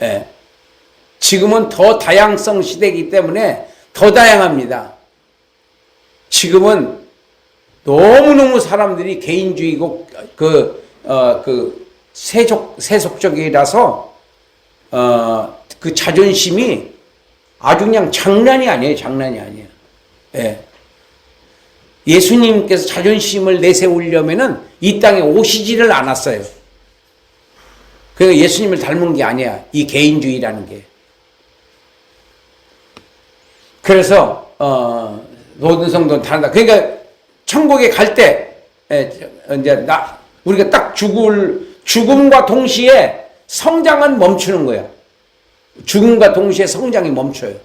[SPEAKER 1] 예. 지금은 더 다양성 시대이기 때문에 더 다양합니다. 지금은 너무너무 사람들이 개인주의고 세속적이라서 그 자존심이 아주 그냥 장난이 아니에요. 장난이 아니에요. 예. 예수님께서 자존심을 내세우려면은 이 땅에 오시지를 않았어요. 그러니까 예수님을 닮은 게 아니야. 이 개인주의라는 게. 그래서 모든 성도는 다르다. 그러니까 천국에 갈 때 이제 우리가 딱 죽음과 동시에 성장은 멈추는 거야. 죽음과 동시에 성장이 멈춰요.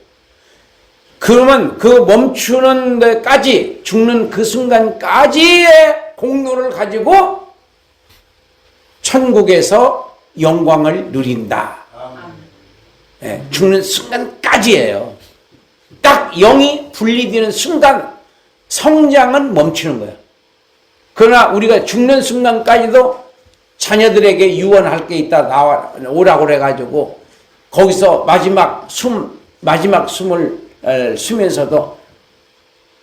[SPEAKER 1] 그러면 그 멈추는 데까지, 죽는 그 순간까지의 공로를 가지고 천국에서 영광을 누린다. 예, 죽는 순간까지예요. 딱 영이 분리되는 순간 성장은 멈추는 거예요. 그러나 우리가 죽는 순간까지도 자녀들에게 유언할 게 있다 오라고 그래가지고 거기서 마지막 숨을 쉬면서도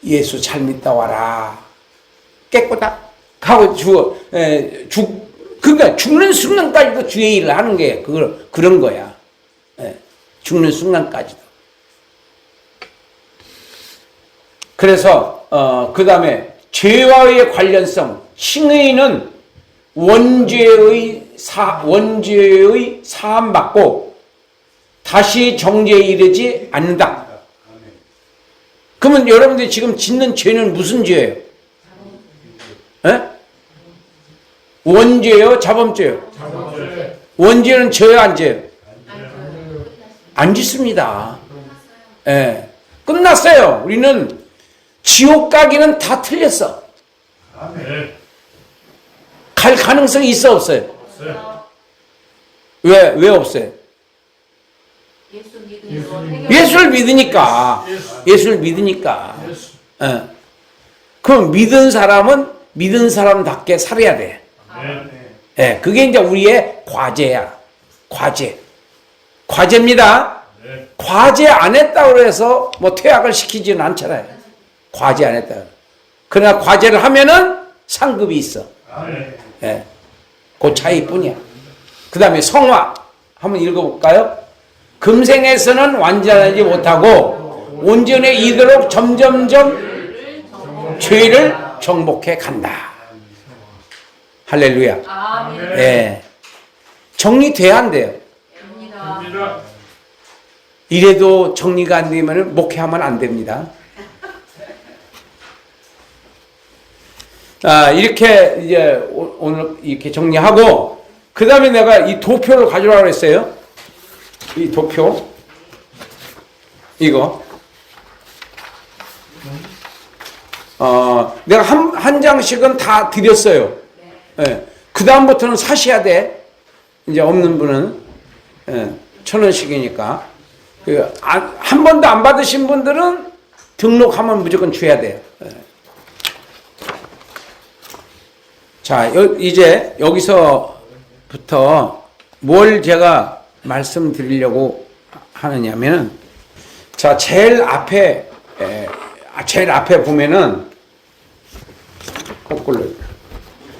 [SPEAKER 1] 예수 잘 믿다 와라. 깨끗하고 그러니까 죽는 순간까지도 주의 일을 하는 게 그런 거야. 죽는 순간까지도. 그래서 그 다음에 죄와의 관련성, 칭의는 원죄의 사함 받고 다시 정죄에 이르지 않는다. 그러면 여러분들이 지금 짓는 죄는 무슨 죄예요? 원죄요, 자범죄요? 원죄는 죄요, 안 죄요? 안 짓습니다. 예. 끝났어요. 우리는 지옥 가기는 다 틀렸어. 갈 가능성이 있어, 없어요? 왜 없어요? 예수를 믿으니까. 예수를 믿으니까. 예. 그럼 믿은 사람은 믿은 사람답게 살아야 돼. 예. 그게 이제 우리의 과제야. 과제입니다. 과제 안 했다고 해서 뭐 퇴학을 시키지는 않잖아요. 과제 안 했다. 그러나 과제를 하면은 상급이 있어. 예. 그 차이뿐이야. 그 다음에 성화. 한번 읽어볼까요? 금생에서는 완전하지 못하고 온전에 이르도록 점점점 죄를 정복해 간다. 할렐루야. 예. 정리돼야 한대요. 이래도 정리가 안 되면 목회하면 안 됩니다. 이렇게 이제 오늘 이렇게 정리하고, 그 다음에 내가 이 도표를 가져오라고 했어요. 이 도표. 이거. 내가 한 장씩은 다 드렸어요. 예. 그 다음부터는 사셔야 돼. 이제 없는 분은. 예. 1,000원씩이니까. 한 번도 안 받으신 분들은 등록하면 무조건 줘야 돼요. 예. 자, 이제 여기서부터 뭘 제가 말씀드리려고 하느냐면, 자, 제일 앞에 보면은, 거꾸로.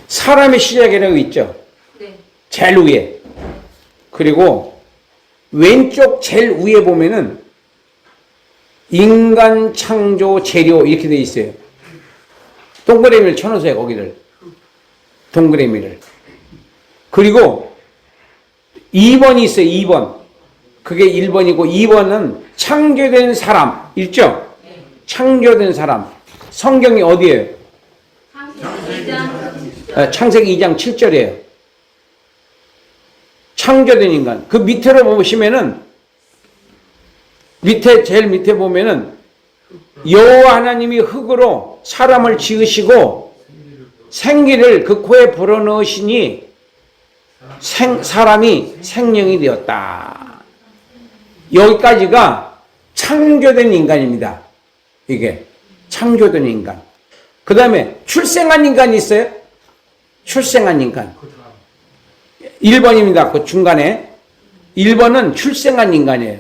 [SPEAKER 1] 사람의 시작이라고 있죠? 네. 제일 위에. 그리고 왼쪽 제일 위에 보면은, 인간 창조 재료 이렇게 돼 있어요. 동그라미를 쳐놓으세요, 거기를. 동그라미를. 그리고 2번이 있어요. 2번. 그게 1번이고 2번은 창조된 사람. 있죠? 창조된 사람. 성경이 어디예요? 창세기 2장 7절이에요. 창조된 인간. 그 밑으로 보시면은 제일 밑에 보면은 여호와 하나님이 흙으로 하시고 사람을 지으시고 생기를 그 코에 불어넣으시니 사람이 생명이 되었다. 여기까지가 창조된 인간입니다. 이게 창조된 인간. 그 다음에 출생한 인간이 있어요. 출생한 인간. 1번입니다. 그 중간에 1번은 출생한 인간이에요.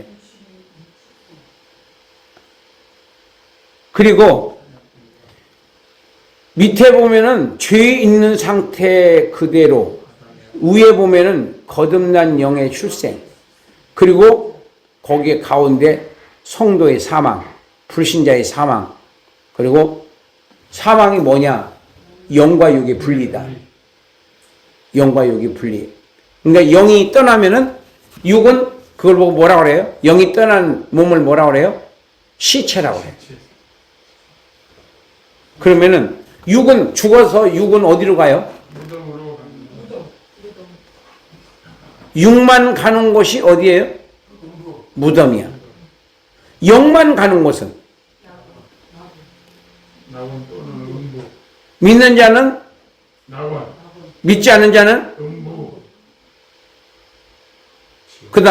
[SPEAKER 1] 그리고 밑에 보면은 죄 있는 상태 그대로, 위에 보면은 거듭난 영의 출생, 그리고 거기에 가운데 성도의 사망, 불신자의 사망, 그리고 사망이 뭐냐? 영과 육의 분리다. 영과 육의 분리. 그러니까 영이 떠나면은 육은 그걸 보고 뭐라고 그래요? 영이 떠난 몸을 뭐라고 그래요? 시체라고 그래요. 그러면은 육은 죽어서 육은 어디로 가요? 육만 가는 곳이 어디예요? 무덤이야. 영만 가는 곳은 믿는 자는, 믿지 않는 자는, 그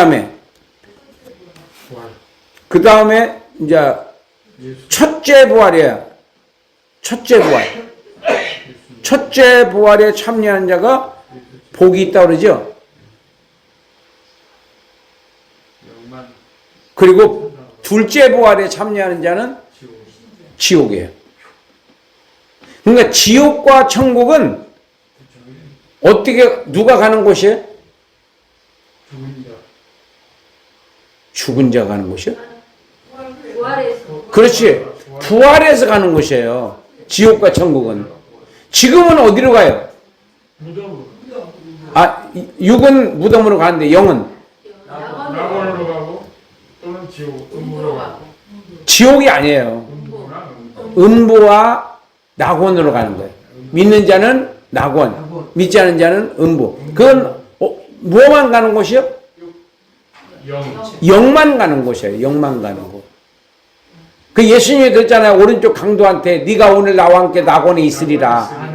[SPEAKER 1] 다음에 이제 첫째 부활이야. 첫째 부활. 첫째 부활에 참여한 자가 복이 있다고 그러죠. 그리고 둘째 부활에 참여하는 자는 지옥이에요. 그러니까 지옥과 천국은 어떻게, 누가 가는 곳이에요? 죽은 자가 가는 곳이요? 그렇지. 부활해서 가는 곳이에요. 지옥과 천국은. 지금은 어디로 가요? 아, 육은 무덤으로 가는데 영은?
[SPEAKER 6] 낙원으로 가고 또는 지옥, 음부로 가고.
[SPEAKER 1] 지옥이 아니에요. 음부와 낙원으로 가는 거예요. 믿는 자는 낙원, 믿지 않는 자는 음부. 그건 뭐만 가는 곳이요? 영만 가는 곳이에요. 영만 가는 곳. 그 예수님이 그랬잖아요. 오른쪽 강도한테 네가 오늘 나와 함께 낙원에 있으리라.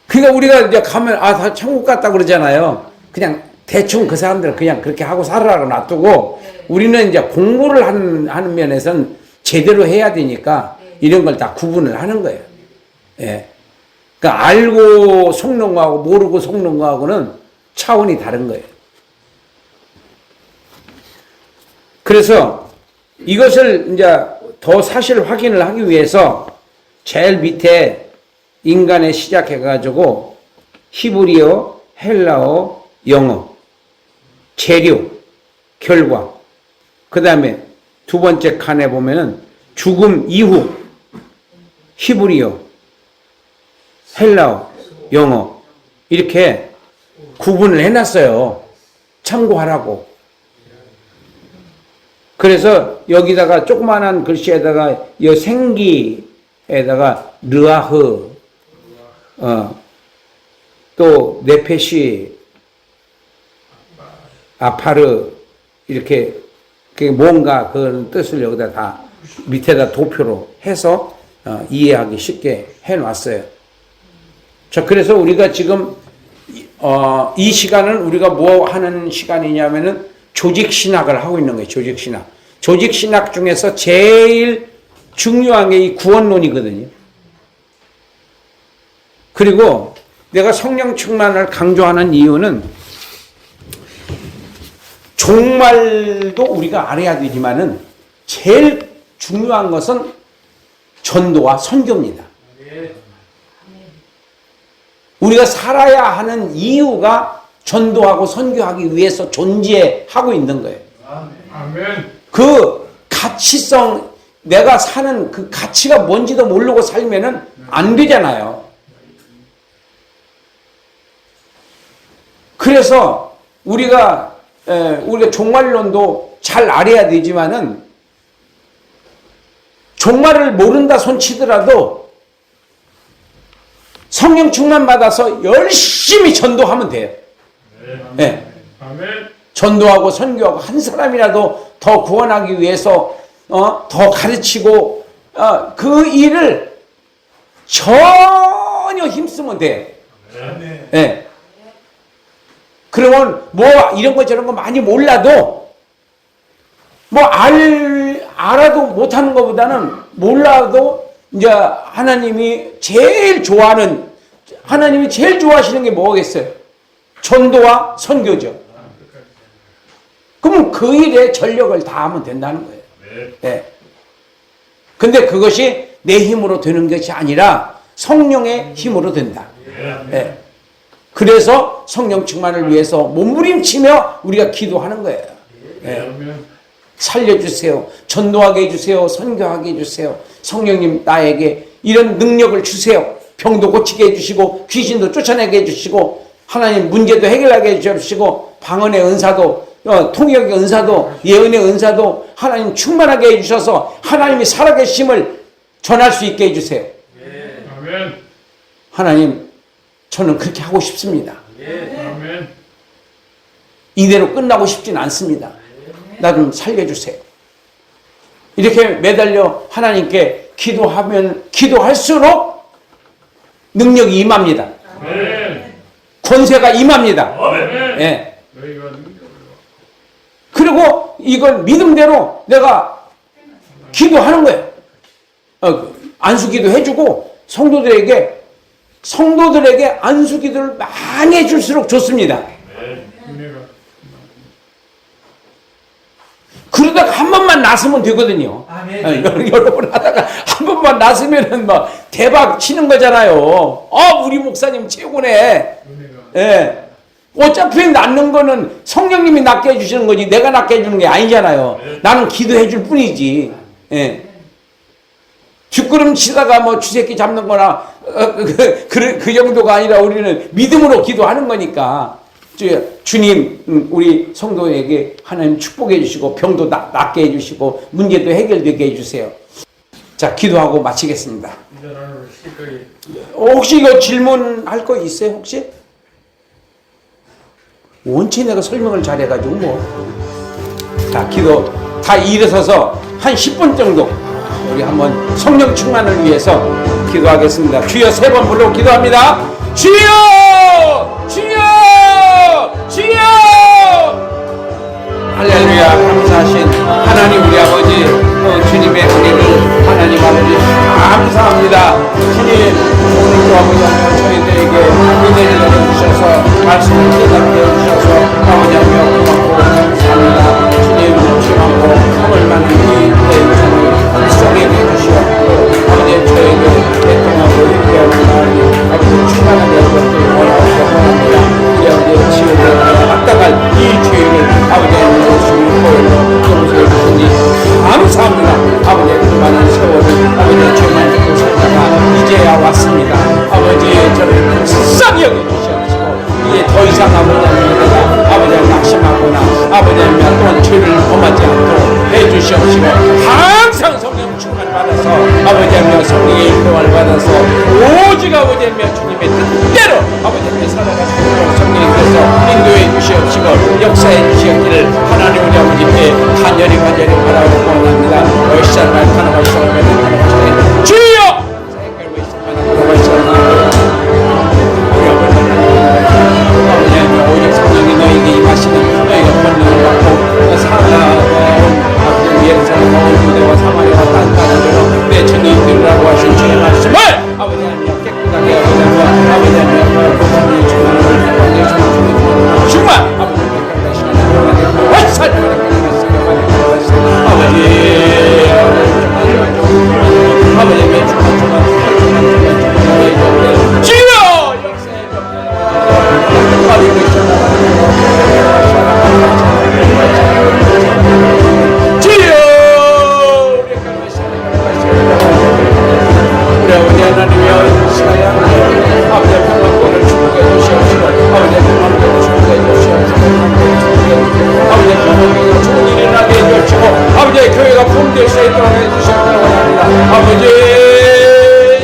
[SPEAKER 1] 그러니까 우리가 이제 가면 다 천국 갔다 그러잖아요. 그냥 대충 그 사람들은 그냥 그렇게 하고 살아라고 놔두고 우리는 이제 공부를 하는 면에서는 제대로 해야 되니까 이런 걸 다 구분을 하는 거예요. 예. 그러니까 알고 속는 거하고 모르고 속는 거하고는 차원이 다른 거예요. 그래서 이것을 이제 더 사실 확인을 하기 위해서 제일 밑에 인간에 시작해가지고 히브리어, 헬라어, 영어, 재료, 결과, 그 다음에 두 번째 칸에 보면은 죽음 이후 히브리어, 헬라어, 영어 이렇게 구분을 해놨어요. 참고하라고. 그래서 여기다가 조그만한 글씨에다가 이 생기에다가 르아흐, 또 네페시, 아파르 이렇게 뭔가 그런 뜻을 여기다 다 밑에다 도표로 해서 이해하기 쉽게 해놨어요. 자, 그래서 우리가 지금 이 시간은 우리가 뭐 하는 시간이냐면은 조직신학을 하고 있는 거예요. 조직신학. 조직신학 중에서 제일 중요한 게 이 구원론이거든요. 그리고 내가 성령 충만을 강조하는 이유는 종말도 우리가 알아야 되지만은 제일 중요한 것은 전도와 선교입니다. 우리가 살아야 하는 이유가 전도하고 선교하기 위해서 존재하고 있는 거예요.
[SPEAKER 6] 아멘.
[SPEAKER 1] 그 가치성, 내가 사는 그 가치가 뭔지도 모르고 살면은 안 되잖아요. 그래서 우리가 종말론도 잘 알아야 되지만은 종말을 모른다 손치더라도 성령 충만 받아서 열심히 전도하면 돼요. 네.
[SPEAKER 6] 아멘.
[SPEAKER 1] 전도하고 선교하고 한 사람이라도 더 구원하기 위해서 더 가르치고 그 일을 전혀 힘쓰면 돼. 예. 그러면 뭐 이런 거 저런 거 많이 몰라도 뭐 알아도 못하는 것보다는 몰라도 이제 하나님이 제일 좋아하는, 하나님이 제일 좋아하시는 게 뭐겠어요? 전도와 선교죠. 그러면 그 일에 전력을 다하면 된다는 거예요. 네. 근데 그것이 내 힘으로 되는 것이 아니라 성령의 힘으로 된다. 네. 그래서 성령 충만을 위해서 몸부림치며 우리가 기도하는 거예요. 네. 살려주세요. 전도하게 해주세요. 선교하게 해주세요. 성령님 나에게 이런 능력을 주세요. 병도 고치게 해주시고 귀신도 쫓아내게 해주시고 하나님 문제도 해결하게 해주시고 방언의 은사도 통역의 은사도 예언의 은사도 하나님 충만하게 해주셔서 하나님이 살아계심을 전할 수 있게 해주세요.
[SPEAKER 6] 아멘.
[SPEAKER 1] 하나님 저는 그렇게 하고 싶습니다.
[SPEAKER 6] 아멘.
[SPEAKER 1] 이대로 끝나고 싶진 않습니다. 나 좀 살려주세요. 이렇게 매달려 하나님께 기도할수록 능력이 임합니다.
[SPEAKER 6] 아멘.
[SPEAKER 1] 권세가 임합니다.
[SPEAKER 6] 아멘.
[SPEAKER 1] 예.
[SPEAKER 6] 너희가 능력을
[SPEAKER 1] 그리고 이걸 믿음대로 내가 기도하는 거예요. 안수기도 해주고 성도들에게 안수기도를 많이 해줄수록 좋습니다.
[SPEAKER 6] 은혜가
[SPEAKER 1] 그러다가 한 번만 났으면 되거든요.
[SPEAKER 5] 아멘.
[SPEAKER 1] 여러분 하다가 한 번만 났으면은 막 대박 치는 거잖아요. 우리 목사님 최고네.
[SPEAKER 6] 은혜가
[SPEAKER 1] 예. 어차피 낫는 거는 성령님이 낫게 해주시는 거지 내가 낫게 해주는 게 아니잖아요. 나는 기도해 줄 뿐이지. 예. 뒷걸음 치다가 뭐 쥐새끼 잡는 거나 그 정도가 아니라 우리는 믿음으로 기도하는 거니까 주님 우리 성도에게 하나님 축복해 주시고 병도 낫게 해 주시고 문제도 해결되게 해 주세요. 자, 기도하고 마치겠습니다.
[SPEAKER 6] 이제 나는 시까지
[SPEAKER 1] 혹시 이거 질문할 거 있어요 혹시? 원체 내가 설명을 잘해가지고 뭐. 자, 기도 다 일어서서 한 10분 정도 우리 한번 성령 충만을 위해서 기도하겠습니다. 주여 3번 부르고 기도합니다. 주여! 주여! 주여! 할렐루야. 감사하신 하나님 우리 아버지 주님의 은혜를 하나님 아버지 감사합니다. 주님 오늘도 아버지 하나님 저희들에게 은혜를 내려주셔서 말씀을 깨닫게 해주셔서 아버지 하나님 고맙고 감사합니다. 주님 주님하고 오늘 많은 이 대우선을 수정해 주시옵고 아버지 저에게 애통하고 회개하는 마음이 아버지 충만하게 하셨길 원합니다. 우리 아버지 지옥에 맞다갈 이 죄를 아버지 하나님 주시는 거예요. 용서해 주시니 감사합니다. 아버지 그 많은 세월을 아버지 죄만 짓고 살다가 이제야 왔습니다. 아버지 저를 불쌍히 여겨주시옵시고 이제 더 이상 아버지 하나님 아버지 낙심하거나 아버지 하나님 또한 죄를 범하지 않도록 해주시옵시고 항상 성령 충만 받아서 아버지 하나님 성령의 인도를 받아서 오직 아버지 하나님 주님의 뜻대로 아버지 하나님 살아가시도록 성령께서 인도해 주시옵시고 역사해 주시옵기를 하나님 우리 아버지께 간절히 바라고 원합니다. 얼씨한 말 하나만 있어면 주여! 오직 성령이 너에게 임하시는 너희가 권능을 받고 살아온 예루살렘 유대와 사마리아와 땅까지 대로 내 전인들이라고 하신 주의 말씀을 아버지 하나님 깨끗하게 아버지 하나님 복음의 충만을 완전히 충만 아버지 하나님 시간에 들어가게 활살을 아버지의 교회가 폼될 수 있도록 해주시옵기를 원합니다. 아버지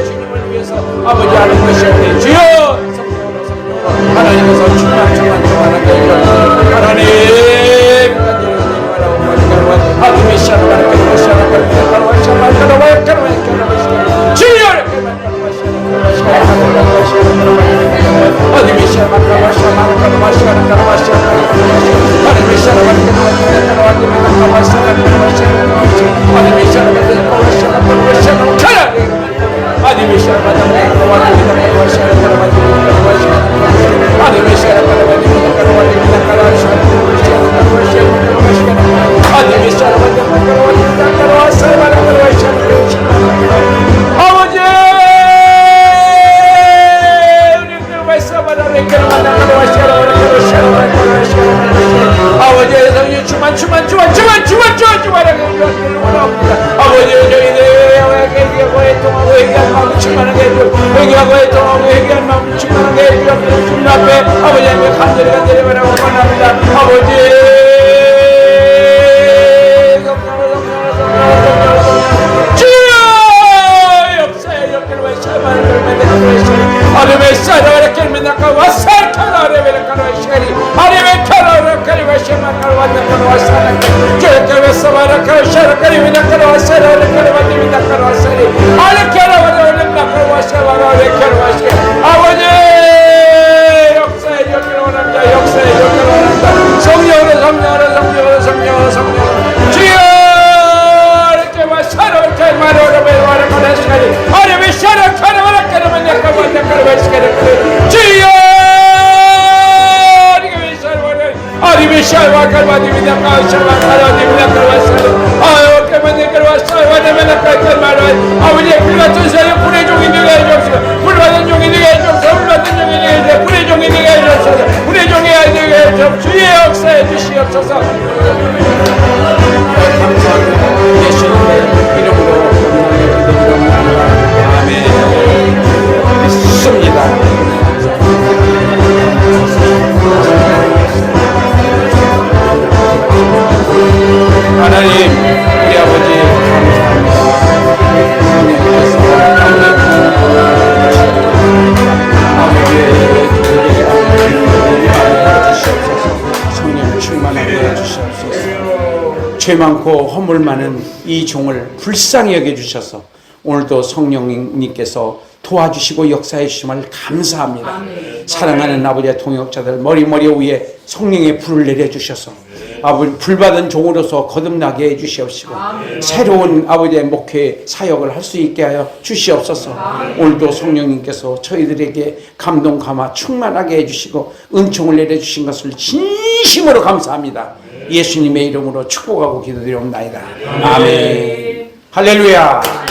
[SPEAKER 1] 주님을 위해서 아버지 하는 것이 없네. 주여 성령으로 하나님께서 충만하게 해주옵시고 하나님 아드메시아로 하나님께서 아버지의 성령 주만 아버지의 저희들 회개하고 회개한 마음 충만하게 해주시고 회개하고 회개한 마음 충만하게 해주시고 주님 앞에 아버지 하나님 간절히 바라고 원합니다. 아버지 아버지의 불같은 사회 불의 종이 되게 해주옵소서. 불받은 종이 되게 해주옵소서. 불받은 종이 되게 해주옵소서. 불의 종이 되게 해주옵소서. 불의 종이 되게 해주옵소서. 주의 역사해 주시옵소서. 예수님의 이름으로 기도드립니다. 아멘. 믿습니다. 하나님, 우리 아버지 감사합니다. 성령 충만하게 해주시옵소서. 죄 많고 허물 많은 이 종을 불쌍히 여겨주셔서 오늘도 성령님께서 도와주시고 역사해 주심을 감사합니다. 아멘. 사랑하는 아버지의 동역자들 머리 위에 성령의 불을 내려주셔서 아버지 불받은 종으로서 거듭나게 해주시옵시고 아멘. 새로운 아버지의 목회 사역을 할 수 있게 하여 주시옵소서. 아멘. 오늘도 성령님께서 저희들에게 감동 감화 충만하게 해주시고 은총을 내려주신 것을 진심으로 감사합니다. 예수님의 이름으로 축복하고 기도드리옵나이다. 아멘. 할렐루야.